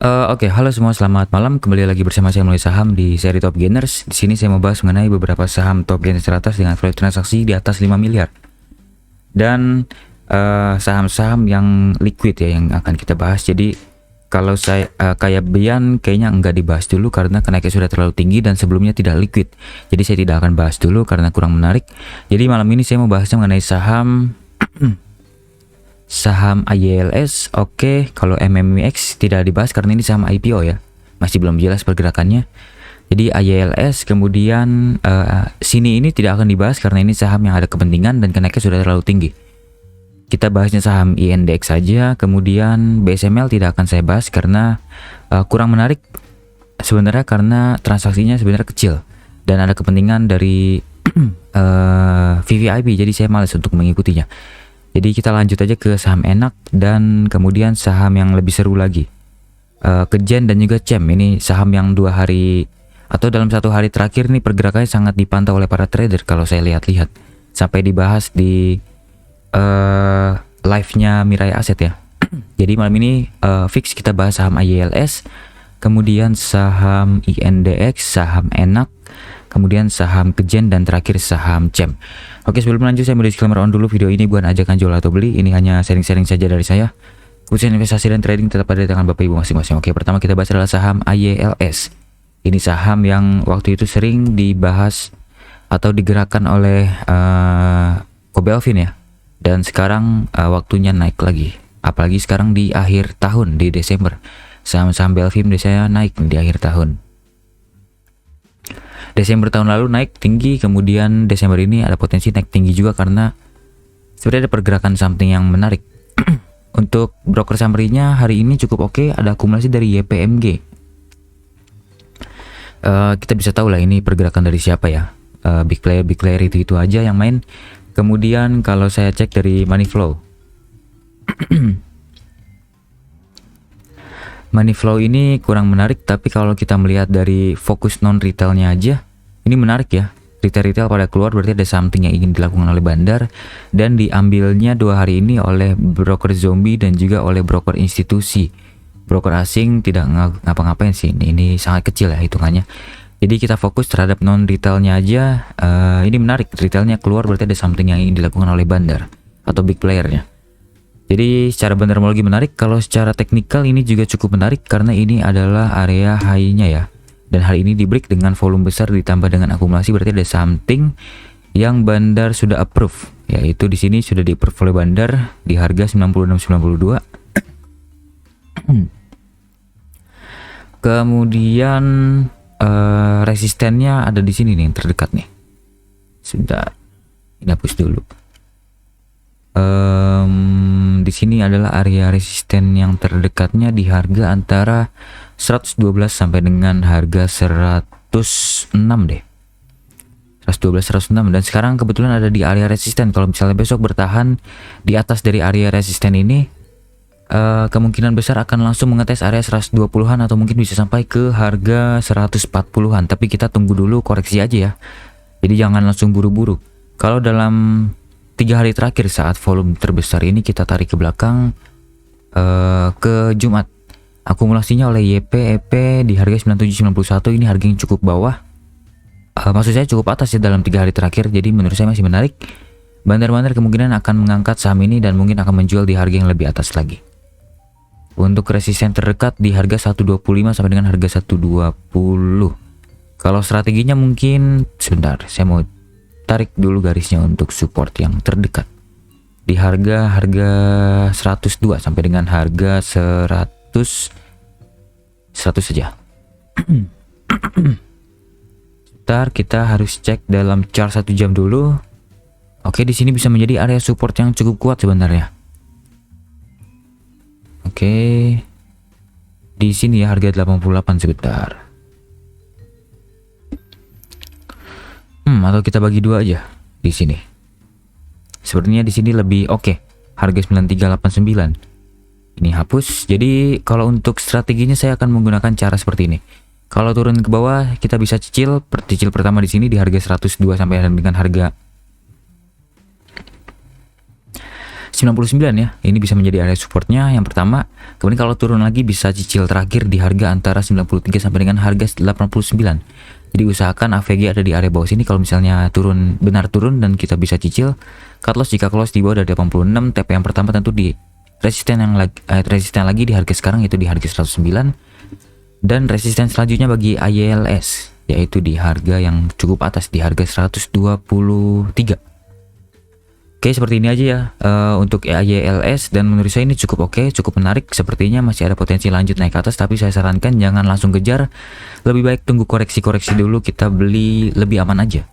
Oke, halo semua, selamat malam. Kembali lagi bersama saya Mulai Saham di seri Top Gainers. Di sini saya mau bahas mengenai beberapa saham Top Gainers teratas dengan value transaksi di atas 5 miliar. Dan saham-saham yang liquid ya yang akan kita bahas. Jadi kalau saya kayak Bian kayaknya enggak dibahas dulu karena kenaikannya sudah terlalu tinggi dan sebelumnya tidak liquid. Jadi saya tidak akan bahas dulu karena kurang menarik. Jadi malam ini saya mau bahasnya mengenai saham saham IELS. Oke, kalau MMIX tidak dibahas karena ini saham IPO ya, masih belum jelas pergerakannya. Jadi IELS, kemudian sini ini tidak akan dibahas karena ini saham yang ada kepentingan dan kenaikannya sudah terlalu tinggi. Kita bahasnya saham INDX saja. Kemudian BSML tidak akan saya bahas karena kurang menarik sebenarnya, karena transaksinya sebenarnya kecil dan ada kepentingan dari VVIP, jadi saya malas untuk mengikutinya. Jadi kita lanjut aja ke saham enak dan kemudian saham yang lebih seru lagi. Kejen dan juga CEM, ini saham yang 2 hari atau dalam 1 hari terakhir nih pergerakannya sangat dipantau oleh para trader kalau saya lihat-lihat. Sampai dibahas di live-nya Mirai Aset ya. Jadi malam ini fix kita bahas saham IELS, kemudian saham INDX, saham enak, kemudian saham Kejen, dan terakhir saham CEM. Oke, sebelum lanjut saya mau disclaimer on dulu, video ini bukan ajakan jual atau beli, ini hanya sharing-sharing saja dari saya. Khusus investasi dan trading tetap ada di tangan Bapak Ibu masing-masing. Oke, pertama kita bahas adalah saham IELS. Ini saham yang waktu itu sering dibahas atau digerakkan oleh Kobe Alvin ya. Dan sekarang waktunya naik lagi. Apalagi sekarang di akhir tahun, di Desember. Saham-saham Belvin biasanya naik di akhir tahun. Desember tahun lalu naik tinggi, kemudian Desember ini ada potensi naik tinggi juga karena sebenarnya ada pergerakan something yang menarik. Untuk broker summary-nya hari ini cukup oke, ada akumulasi dari YPMG. Kita bisa tahu lah ini pergerakan dari siapa ya. Big player itu aja yang main. Kemudian kalau saya cek dari money flow. Money flow ini kurang menarik, tapi kalau kita melihat dari fokus non retailnya aja, ini menarik ya. Retail pada keluar, berarti ada something yang ingin dilakukan oleh bandar dan diambilnya 2 hari ini oleh broker zombie dan juga oleh broker institusi. Broker asing tidak ngapa-ngapain sih, ini sangat kecil ya hitungannya. Jadi kita fokus terhadap non retailnya aja. Ini menarik, retailnya keluar berarti ada something yang ingin dilakukan oleh bandar atau big playernya. Jadi secara bandarmologi menarik, kalau secara teknikal ini juga cukup menarik karena ini adalah area high-nya ya. Dan hari ini di break dengan volume besar ditambah dengan akumulasi, berarti ada something yang bandar sudah approve. Yaitu di sini sudah di-approve oleh bandar di harga 96.92. Kemudian resistennya ada di sini nih, yang terdekat nih. Sudah, ini hapus dulu. Di sini adalah area resisten yang terdekatnya di harga antara 112 sampai dengan harga 106 deh. 112 106, dan sekarang kebetulan ada di area resisten. Kalau misalnya besok bertahan di atas dari area resisten ini, kemungkinan besar akan langsung mengetes area 120-an atau mungkin bisa sampai ke harga 140-an. Tapi kita tunggu dulu koreksi aja ya. Jadi jangan langsung buru-buru. Kalau dalam 3 hari terakhir saat volume terbesar ini kita tarik ke belakang ke Jumat, akumulasinya oleh YP EP di harga 97.91, ini harga yang cukup bawah. Maksud saya cukup atas ya dalam 3 hari terakhir. Jadi menurut saya masih menarik. Bandar-bandar kemungkinan akan mengangkat saham ini dan mungkin akan menjual di harga yang lebih atas lagi. Untuk resisten terdekat di harga 125 sampai dengan harga 120. Kalau strateginya mungkin sebentar, saya mau tarik dulu garisnya untuk support yang terdekat di harga 102 sampai dengan harga 100 saja. Sebentar, kita harus cek dalam chart 1 jam dulu. Oke, di sini bisa menjadi area support yang cukup kuat sebenarnya. Oke, di sini ya harga 88 sebentar. Atau kita bagi 2 aja di sini. Sepertinya di sini lebih oke. Harga 9389. Ini hapus. Jadi kalau untuk strateginya saya akan menggunakan cara seperti ini. Kalau turun ke bawah kita bisa cicil pertama di sini di harga 102 sampai dengan harga 99 ya. Ini bisa menjadi area supportnya yang pertama. Kemudian kalau turun lagi bisa cicil terakhir di harga antara 93 sampai dengan harga 89. Jadi usahakan AVG ada di area bawah sini. Kalau misalnya turun, benar turun dan kita bisa cicil. Cut loss jika close di bawah dari 86. TP yang pertama tentu di resisten yang resisten lagi di harga sekarang, yaitu di harga 109. Dan resisten selanjutnya bagi IELS, yaitu di harga yang cukup atas di harga 123. Oke, seperti ini aja ya untuk IELS, dan menurut saya ini cukup oke, cukup menarik. Sepertinya masih ada potensi lanjut naik ke atas, tapi saya sarankan jangan langsung kejar. Lebih baik tunggu koreksi-koreksi dulu, kita beli lebih aman aja.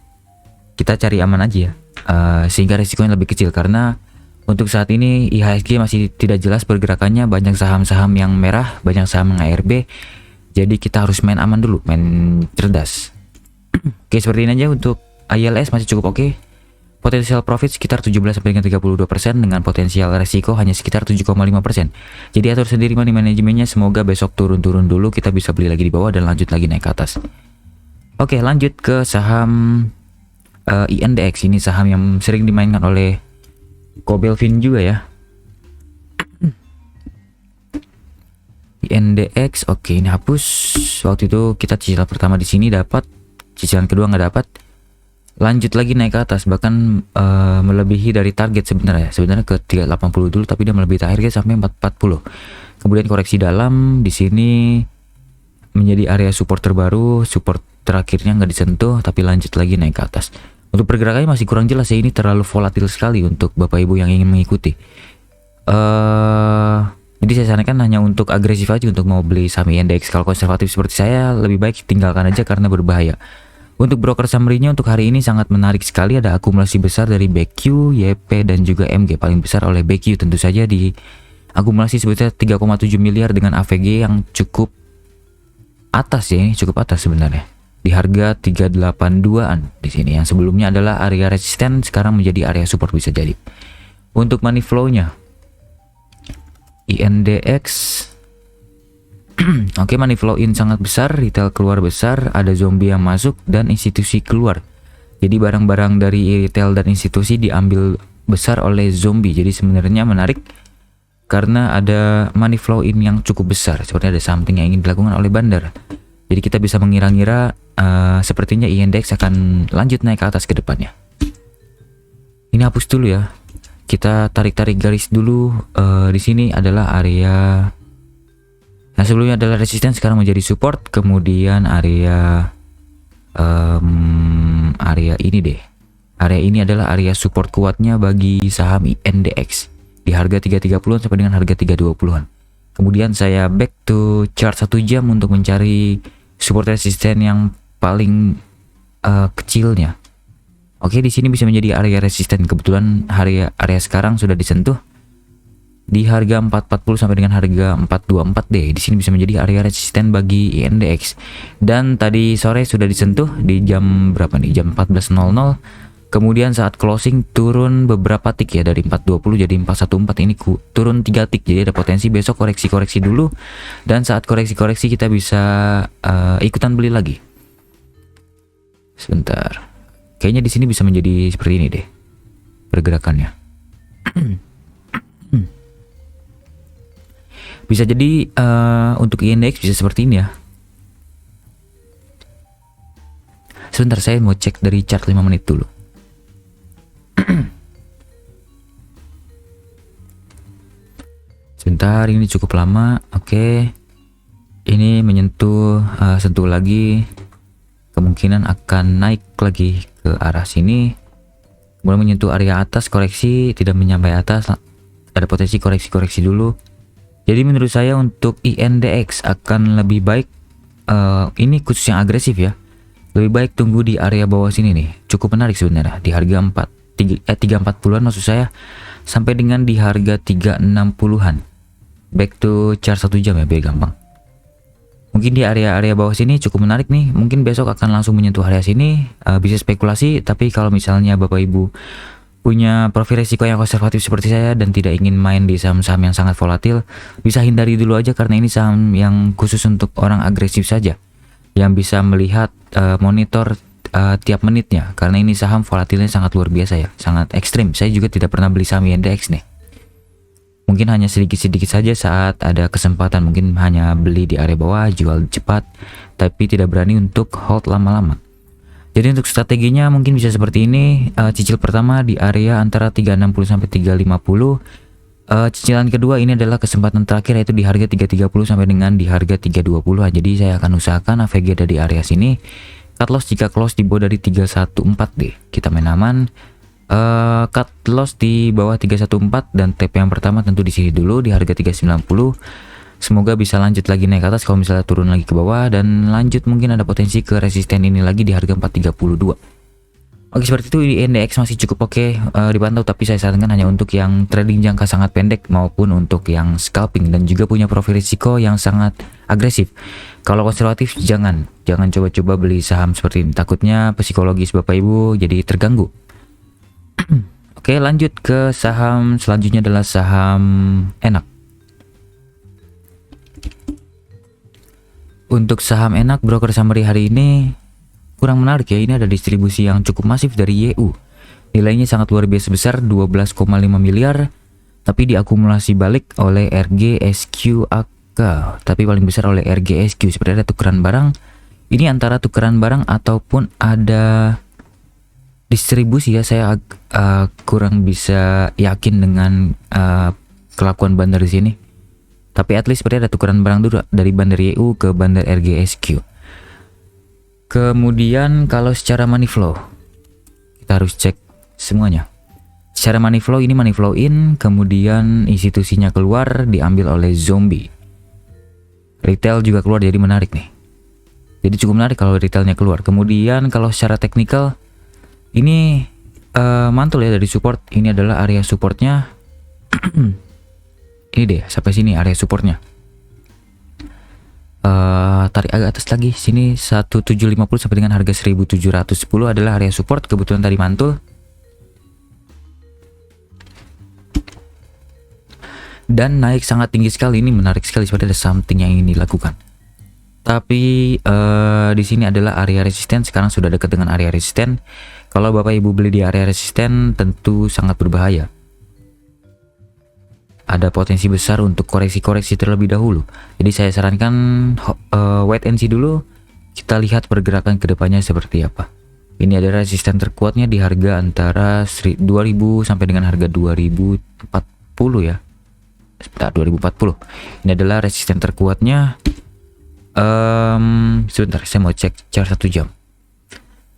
Kita cari aman aja ya, sehingga resikonya lebih kecil. Karena untuk saat ini IHSG masih tidak jelas pergerakannya, banyak saham-saham yang merah, banyak saham yang ARB. Jadi kita harus main aman dulu, main cerdas. Oke, seperti ini aja untuk IELS, masih cukup oke. Potensial profit sekitar 17 sampai dengan 32%, dengan potensial resiko hanya sekitar 7,5%. Jadi atur sendiri money manajemennya. Semoga besok turun-turun dulu, kita bisa beli lagi di bawah dan lanjut lagi naik ke atas. Oke, lanjut ke saham INDX. Ini saham yang sering dimainkan oleh Ko Belvin juga ya. INDX, oke, ini hapus. Waktu itu kita cicilan pertama di sini dapat, cicilan kedua nggak dapat. Lanjut lagi naik ke atas, bahkan melebihi dari target sebenarnya. Sebenarnya ke 380 dulu, tapi dia melebihi target sampai 440. Kemudian koreksi dalam di sini menjadi area support terbaru. Support terakhirnya nggak disentuh, tapi lanjut lagi naik ke atas. Untuk pergerakannya masih kurang jelas ya, ini terlalu volatil sekali untuk Bapak Ibu yang ingin mengikuti. Jadi saya sarankan hanya untuk agresif aja untuk mau beli saham INDX. Kalau konservatif seperti saya, lebih baik tinggalkan aja karena berbahaya. Untuk broker summary-nya untuk hari ini sangat menarik sekali. Ada akumulasi besar dari BQ, YP, dan juga MG. Paling besar oleh BQ tentu saja di akumulasi sebesar 3,7 miliar dengan AVG yang cukup atas ya. Ini cukup atas sebenarnya. Di harga 382-an di sini. Yang sebelumnya adalah area resisten, sekarang menjadi area support bisa jadi. Untuk money flow-nya, INDX oke, money flow in sangat besar, retail keluar besar, ada zombie yang masuk dan institusi keluar. Jadi barang-barang dari retail dan institusi diambil besar oleh zombie. Jadi sebenarnya menarik karena ada money flow in yang cukup besar. Sepertinya ada something yang ingin dilakukan oleh bandar. Jadi kita bisa mengira-ngira sepertinya INDX akan lanjut naik ke atas ke depannya. Ini hapus dulu ya. Kita tarik-tarik garis dulu. Di sini adalah area. Nah, sebelumnya adalah resisten, sekarang menjadi support. Kemudian area ini deh. Area ini adalah area support kuatnya bagi saham INDX di harga 330-an sampai dengan harga 320-an. Kemudian saya back to chart 1 jam untuk mencari support resisten yang paling kecilnya. Oke, di sini bisa menjadi area resisten. Kebetulan area sekarang sudah disentuh di harga 440 sampai dengan harga 424 deh. Di sini bisa menjadi area resisten bagi INDX. Dan tadi sore sudah disentuh di jam berapa nih? Jam 14.00. Kemudian saat closing turun beberapa tik ya, dari 420 jadi 414. Ini turun 3 tik. Jadi ada potensi besok koreksi-koreksi dulu. Dan saat koreksi-koreksi kita bisa ikutan beli lagi. Sebentar. Kayaknya di sini bisa menjadi seperti ini deh pergerakannya. Bisa jadi untuk INDX bisa seperti ini ya. Sebentar, saya mau cek dari chart 5 menit dulu. Sebentar, ini cukup lama. Oke. Ini menyentuh sentuh lagi. Kemungkinan akan naik lagi ke arah sini. Kemudian menyentuh area atas, koreksi, tidak menyampai atas. Ada potensi koreksi-koreksi dulu. Jadi menurut saya untuk INDX akan lebih baik, ini khusus yang agresif ya, lebih baik tunggu di area bawah sini nih. Cukup menarik sebenarnya di harga 340-an maksud saya, sampai dengan di harga 360-an. Back to chart 1 jam ya biar gampang. Mungkin di area bawah sini cukup menarik nih. Mungkin besok akan langsung menyentuh area sini, bisa spekulasi. Tapi kalau misalnya Bapak Ibu punya profil risiko yang konservatif seperti saya dan tidak ingin main di saham-saham yang sangat volatil, bisa hindari dulu aja karena ini saham yang khusus untuk orang agresif saja yang bisa melihat monitor tiap menitnya, karena ini saham volatilnya sangat luar biasa ya, sangat ekstrim. Saya juga tidak pernah beli saham INDX nih. Mungkin hanya sedikit-sedikit saja saat ada kesempatan, mungkin hanya beli di area bawah, jual cepat, tapi tidak berani untuk hold lama-lama. Jadi untuk strateginya mungkin bisa seperti ini. Cicil pertama di area antara 360 sampai 350. Cicilan kedua ini adalah kesempatan terakhir, yaitu di harga 330 sampai dengan di harga 320. Jadi saya akan usahakan AVG dari area sini. Cut loss jika close di bawah dari 314 deh. Kita main aman. Cut loss di bawah 314 dan TP yang pertama tentu di sini dulu di harga 390. Semoga bisa lanjut lagi naik ke atas kalau misalnya turun lagi ke bawah, dan lanjut mungkin ada potensi ke resisten ini lagi di harga 432. Oke, seperti itu. INDX masih cukup oke dipantau, tapi saya sarankan hanya untuk yang trading jangka sangat pendek maupun untuk yang scalping dan juga punya profil risiko yang sangat agresif. Kalau konservatif jangan coba-coba beli saham seperti ini, takutnya psikologis Bapak Ibu jadi terganggu. Oke, lanjut ke saham selanjutnya adalah saham Enak. Untuk saham Enak, broker summary hari ini kurang menarik ya. Ini ada distribusi yang cukup masif dari YU. Nilainya sangat luar biasa besar, 12,5 miliar. Tapi diakumulasi balik oleh RGSQ-AK. Tapi paling besar oleh RGSQ. Seperti ada tukeran barang. Ini antara tukeran barang ataupun ada distribusi ya. Saya kurang bisa yakin dengan kelakuan bandar di sini. Tapi at least seperti ada tukeran barang dulu dari bandar YU ke bandar RGSQ. Kemudian kalau secara money flow, kita harus cek semuanya. Secara money flow, ini money flow in, kemudian institusinya keluar diambil oleh zombie. Retail juga keluar, jadi menarik nih. Jadi cukup menarik kalau retailnya keluar. Kemudian kalau secara teknikal, ini mantul ya dari support. Ini adalah area supportnya. Ini deh, sampai sini area supportnya. Tarik agak atas lagi, sini 1750 sampai dengan harga 1710 adalah area support. Kebetulan tadi mantul dan naik sangat tinggi sekali. Ini menarik sekali, seperti ada something yang ingin dilakukan. Tapi di sini adalah area resisten. Sekarang sudah dekat dengan area resisten. Kalau Bapak Ibu beli di area resisten tentu sangat berbahaya. Ada potensi besar untuk koreksi-koreksi terlebih dahulu. Jadi saya sarankan wait and see dulu. Kita lihat pergerakan kedepannya seperti apa. Ini adalah resisten terkuatnya di harga antara 2000 sampai dengan harga 2040 ya. Sebentar, 2040. Ini adalah resisten terkuatnya. Sebentar, saya mau cek chart 1 jam.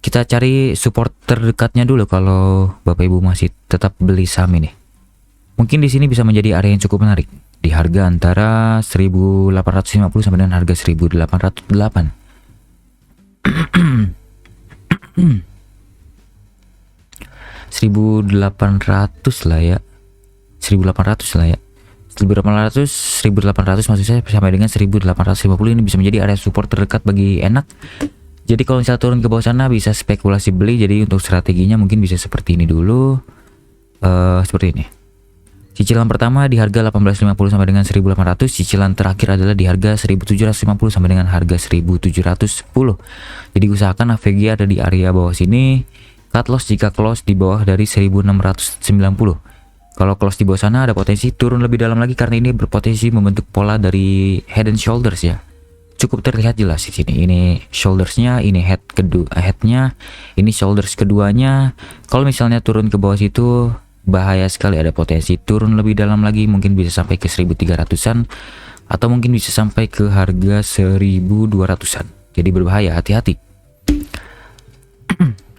Kita cari support terdekatnya dulu kalau Bapak Ibu masih tetap beli saham ini. Mungkin di sini bisa menjadi area yang cukup menarik di harga antara 1850 sampai dengan harga 1808. 1800 lah ya. 1800 lah ya. 1800 maksud saya sampai dengan 1850 ini bisa menjadi area support terdekat bagi Enak. Jadi kalau misalnya turun ke bawah sana bisa spekulasi beli. Jadi untuk strateginya mungkin bisa seperti ini dulu. Seperti ini. Cicilan pertama di harga 1850 sampai dengan 1800. Cicilan terakhir adalah di harga 1750 sampai dengan harga 1710. Jadi usahakan AVG ada di area bawah sini. Cut loss jika close di bawah dari 1690. Kalau close di bawah sana ada potensi turun lebih dalam lagi karena ini berpotensi membentuk pola dari head and shoulders ya. Cukup terlihat jelas di sini. Ini shouldersnya, ini headnya, ini shoulders keduanya. Kalau misalnya turun ke bawah situ bahaya sekali, ada potensi turun lebih dalam lagi, mungkin bisa sampai ke 1300-an atau mungkin bisa sampai ke harga 1200-an. Jadi berbahaya, hati-hati.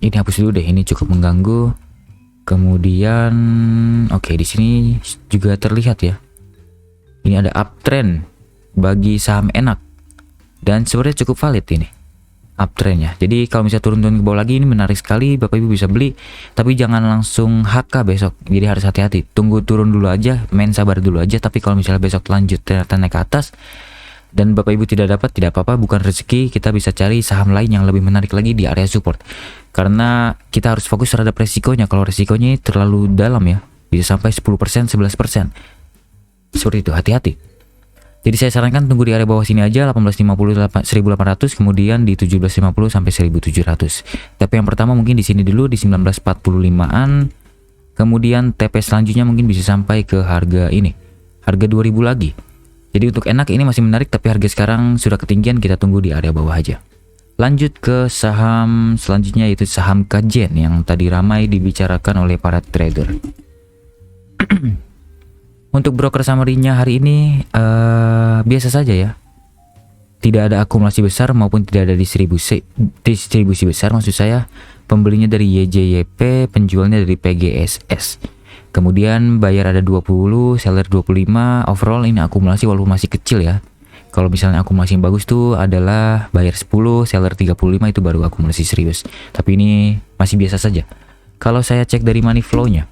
Ini hapus dulu deh, ini cukup mengganggu. Kemudian oke, di sini juga terlihat ya. Ini ada uptrend bagi saham Enak dan sebenarnya cukup valid ini uptrendnya. Jadi kalau misalnya turun-turun ke bawah lagi ini menarik sekali, Bapak Ibu bisa beli, tapi jangan langsung HK besok. Jadi harus hati-hati, tunggu turun dulu aja, main sabar dulu aja. Tapi kalau misalnya besok lanjut ternyata naik ke atas dan Bapak Ibu tidak dapat, tidak apa-apa, bukan rezeki. Kita bisa cari saham lain yang lebih menarik lagi di area support, karena kita harus fokus terhadap resikonya. Kalau resikonya terlalu dalam ya, bisa sampai 10%, 11%. Seperti itu, hati-hati. Jadi saya sarankan tunggu di area bawah sini aja, 1850 1800, kemudian di 1750 sampai 1700. TP yang pertama mungkin di sini dulu di 1945-an. Kemudian TP selanjutnya mungkin bisa sampai ke harga ini, harga 2000 lagi. Jadi untuk enak ini masih menarik, tapi harga sekarang sudah ketinggian, kita tunggu di area bawah aja. Lanjut ke saham selanjutnya, yaitu saham Kajen yang tadi ramai dibicarakan oleh para trader. Untuk broker summary-nya hari ini biasa saja ya. Tidak ada akumulasi besar maupun tidak ada distribusi besar, maksud saya. Pembelinya dari YJYP, penjualnya dari PGSS. Kemudian bayar ada 20, seller 25. Overall ini akumulasi walaupun masih kecil ya. Kalau misalnya akumulasi yang bagus tuh adalah bayar 10, seller 35, itu baru akumulasi serius. Tapi ini masih biasa saja. Kalau saya cek dari money flow-nya,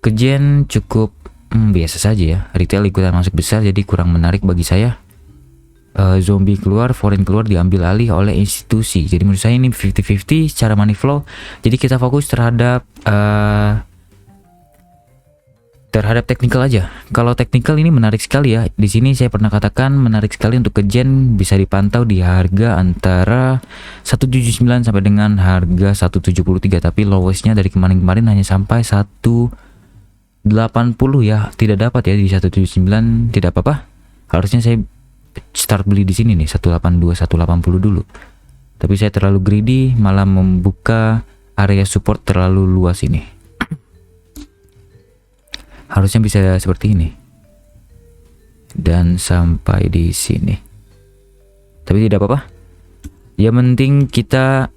Kajen cukup biasa saja ya. Retail ikutan masuk besar, jadi kurang menarik bagi saya. Zombie keluar, foreign keluar, diambil alih oleh institusi. Jadi menurut saya ini 50-50 secara money flow. Jadi kita fokus terhadap teknikal aja. Kalau teknikal ini menarik sekali ya. Di sini saya pernah katakan menarik sekali untuk Kajen, bisa dipantau di harga antara 179 sampai dengan harga 173. Tapi lowestnya dari kemarin-kemarin hanya sampai 180 ya. Tidak dapat ya di 179, tidak apa-apa. Harusnya saya start beli di sini nih 182 180 dulu. Tapi saya terlalu greedy, malah membuka area support terlalu luas ini. Harusnya bisa seperti ini. Dan sampai di sini. Tapi tidak apa-apa. Yang penting kita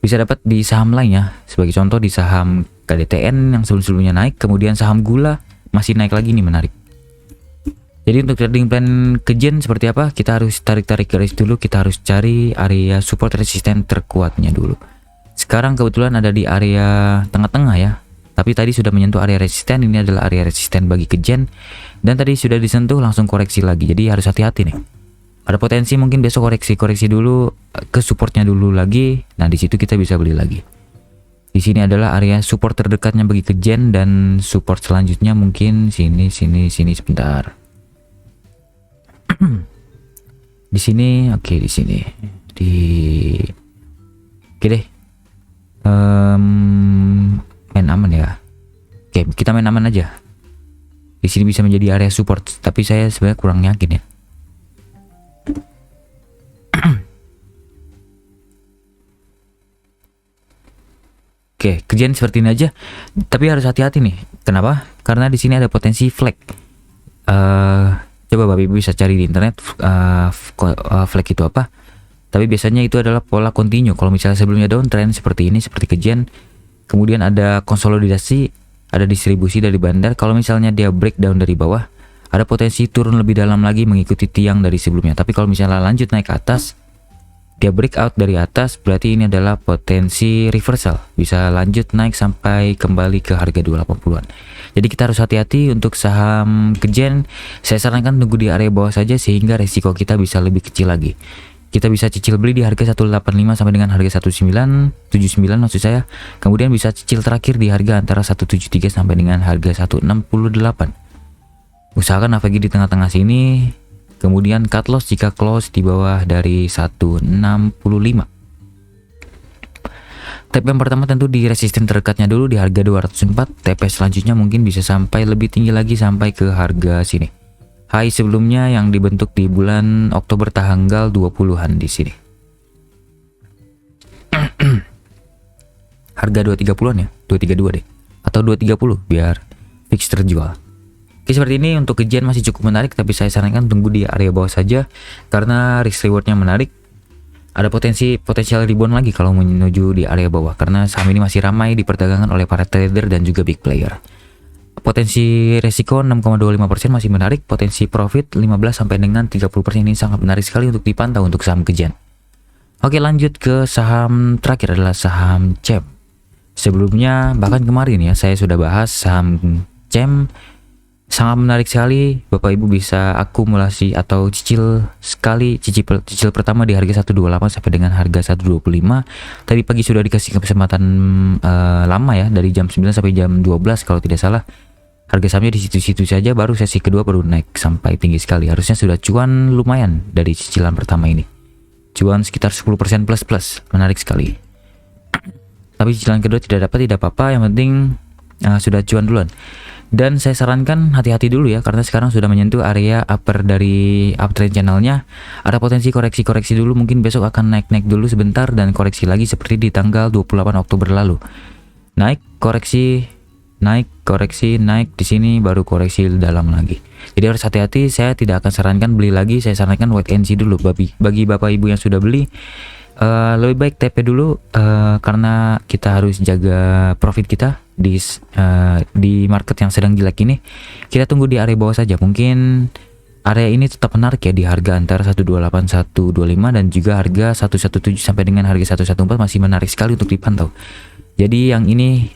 bisa dapat di saham lain ya. Sebagai contoh di saham KDTN yang sebelum-sebelumnya naik, kemudian saham gula masih naik lagi nih, menarik. Jadi untuk trading plan Kajen seperti apa? Kita harus tarik-tarik garis dulu, kita harus cari area support resisten terkuatnya dulu. Sekarang kebetulan ada di area tengah-tengah ya. Tapi tadi sudah menyentuh area resisten, ini adalah area resisten bagi Kajen. Dan tadi sudah disentuh langsung koreksi lagi, jadi harus hati-hati nih. Ada potensi mungkin besok koreksi dulu ke supportnya dulu lagi. Nah di situ kita bisa beli lagi. Di sini adalah area support terdekatnya bagi Kajen, dan support selanjutnya mungkin sini sebentar. Di sini, oke, di sini, oke deh. Main aman ya. Oke, kita main aman aja. Di sini bisa menjadi area support, tapi saya sebenarnya kurang yakin ya. Oke, Kajen seperti ini aja. Tapi harus hati-hati nih. Kenapa? Karena di sini ada potensi flag. Coba Bapak Ibu bisa cari di internet flag itu apa. Tapi biasanya itu adalah pola continue. Kalau misalnya sebelumnya downtrend seperti ini, seperti Kajen, kemudian ada konsolidasi, ada distribusi dari bandar. Kalau misalnya dia breakdown dari bawah, ada potensi turun lebih dalam lagi mengikuti tiang dari sebelumnya. Tapi kalau misalnya lanjut naik ke atas, dia breakout dari atas, berarti ini adalah potensi reversal, bisa lanjut naik sampai kembali ke harga 280-an. Jadi kita harus hati-hati untuk saham Kajen. Saya sarankan tunggu di area bawah saja sehingga resiko kita bisa lebih kecil lagi. Kita bisa cicil beli di harga 185 sampai dengan harga 1979 maksud saya. Kemudian bisa cicil terakhir di harga antara 173 sampai dengan harga 168. Usahakan AVG di tengah-tengah sini. Kemudian cut loss jika close di bawah dari 165. TP yang pertama tentu di resisten terdekatnya dulu di harga 204. TP selanjutnya mungkin bisa sampai lebih tinggi lagi sampai ke harga sini. High sebelumnya yang dibentuk di bulan Oktober tanggal 20-an di sini. Harga 230-an ya, 232 deh. Atau 230 biar fix terjual. Oke, seperti ini untuk Kajen masih cukup menarik, tapi saya sarankan tunggu di area bawah saja karena risk rewardnya menarik. Ada potensial rebound lagi kalau menuju di area bawah karena saham ini masih ramai diperdagangkan oleh para trader dan juga big player. Potensi resiko 6,25% masih menarik, potensi profit 15 sampai dengan 30% ini sangat menarik sekali untuk dipantau untuk saham Kajen. Oke, lanjut ke saham terakhir adalah saham CEM. Sebelumnya bahkan kemarin ya saya sudah bahas saham CEM. Sangat menarik sekali, Bapak Ibu bisa akumulasi atau cicil pertama di harga 128 sampai dengan harga 125. Tadi pagi sudah dikasih kesempatan lama ya, dari jam 9 sampai jam 12 kalau tidak salah. Harga sahamnya di situ-situ saja, baru sesi kedua baru naik sampai tinggi sekali. Harusnya sudah cuan lumayan dari cicilan pertama ini. Cuan sekitar 10% plus, menarik sekali. Tapi cicilan kedua tidak dapat, tidak apa-apa, yang penting sudah cuan duluan. Dan saya sarankan hati-hati dulu ya, karena sekarang sudah menyentuh area upper dari uptrend channelnya. Ada potensi koreksi-koreksi dulu, mungkin besok akan naik-naik dulu sebentar dan koreksi lagi seperti di tanggal 28 Oktober lalu. Naik, koreksi, naik, koreksi, naik, di sini baru koreksi dalam lagi. Jadi harus hati-hati, saya tidak akan sarankan beli lagi, saya sarankan wait and see dulu. Bagi Bapak Ibu yang sudah beli, lebih baik TP dulu, karena kita harus jaga profit kita di market yang sedang jelek ini. Kita tunggu di area bawah saja. Mungkin area ini tetap menarik ya, di harga antara 128 125 dan juga harga 117 sampai dengan harga 114 masih menarik sekali untuk dipantau. Jadi yang ini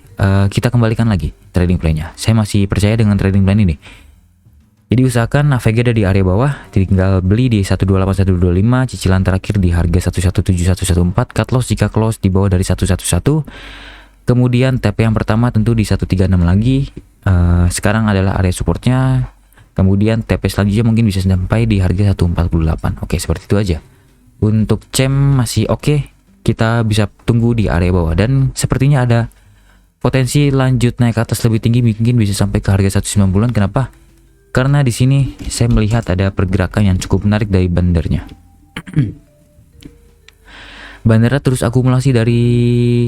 kita kembalikan lagi trading plan-nya. Saya masih percaya dengan trading plan ini. Jadi usahakan AVG ada di area bawah, tinggal beli di 128 125, cicilan terakhir di harga 117 114, cut loss jika close di bawah dari 111. Kemudian TP yang pertama tentu di 136 lagi. Sekarang adalah area supportnya. Kemudian TP selanjutnya mungkin bisa sampai di harga 148. Oke, seperti itu aja. Untuk CEM masih oke. Kita bisa tunggu di area bawah dan sepertinya ada potensi lanjut naik ke atas lebih tinggi, mungkin bisa sampai ke harga 190-an. Kenapa? Karena di sini saya melihat ada pergerakan yang cukup menarik dari bandarnya. Bandara terus akumulasi dari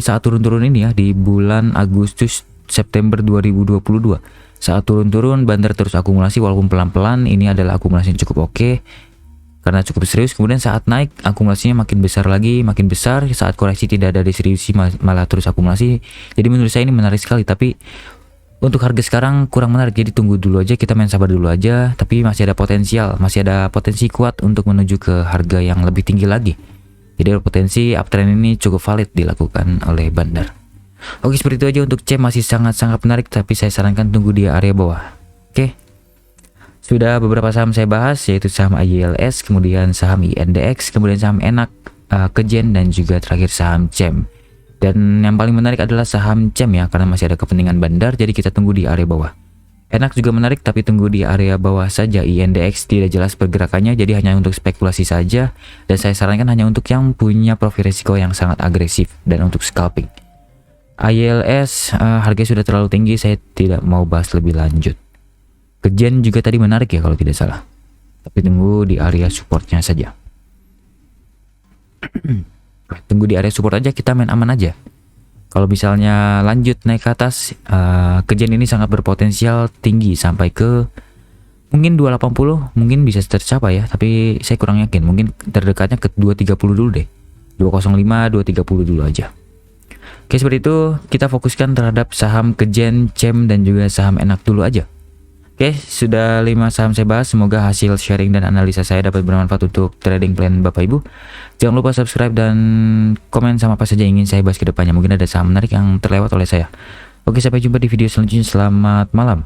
saat turun-turun ini ya, di bulan Agustus September 2022. Saat turun-turun bandar terus akumulasi walaupun pelan-pelan. Ini adalah akumulasi yang cukup oke, karena cukup serius. Kemudian saat naik akumulasinya makin besar lagi, makin besar. Saat koreksi tidak ada distribusi, malah terus akumulasi. Jadi menurut saya ini menarik sekali, tapi untuk harga sekarang kurang menarik. Jadi tunggu dulu aja, kita main sabar dulu aja. Tapi masih ada potensial, masih ada potensi kuat untuk menuju ke harga yang lebih tinggi lagi. Jadi potensi uptrend ini cukup valid dilakukan oleh bandar. Oke, seperti itu aja untuk CEM, masih sangat-sangat menarik, tapi saya sarankan tunggu di area bawah. Oke. Sudah beberapa saham saya bahas, yaitu saham ILS, kemudian saham INDX, kemudian saham Enak, Kejen, dan juga terakhir saham CEM. Dan yang paling menarik adalah saham CEM ya, karena masih ada kepentingan bandar, jadi kita tunggu di area bawah. Enak juga menarik, tapi tunggu di area bawah saja. INDX tidak jelas pergerakannya, jadi hanya untuk spekulasi saja. Dan saya sarankan hanya untuk yang punya profil risiko yang sangat agresif dan untuk scalping. ILS harganya sudah terlalu tinggi, saya tidak mau bahas lebih lanjut. Kejen juga tadi menarik ya kalau tidak salah, tapi tunggu di area supportnya saja. Tunggu di area support aja, kita main aman aja. Kalau misalnya lanjut naik ke atas, Kejen ini sangat berpotensial tinggi sampai ke mungkin 280, mungkin bisa tercapai ya, tapi saya kurang yakin. Mungkin terdekatnya ke 230 dulu deh, 205 230 dulu aja. Oke, seperti itu kita fokuskan terhadap saham Kejen, CEM, dan juga saham Enak dulu aja. Oke, sudah 5 saham saya bahas. Semoga hasil sharing dan analisa saya dapat bermanfaat untuk trading plan Bapak Ibu. Jangan lupa subscribe dan komen sama apa saja yang ingin saya bahas ke depannya. Mungkin ada saham menarik yang terlewat oleh saya. Oke, sampai jumpa di video selanjutnya. Selamat malam.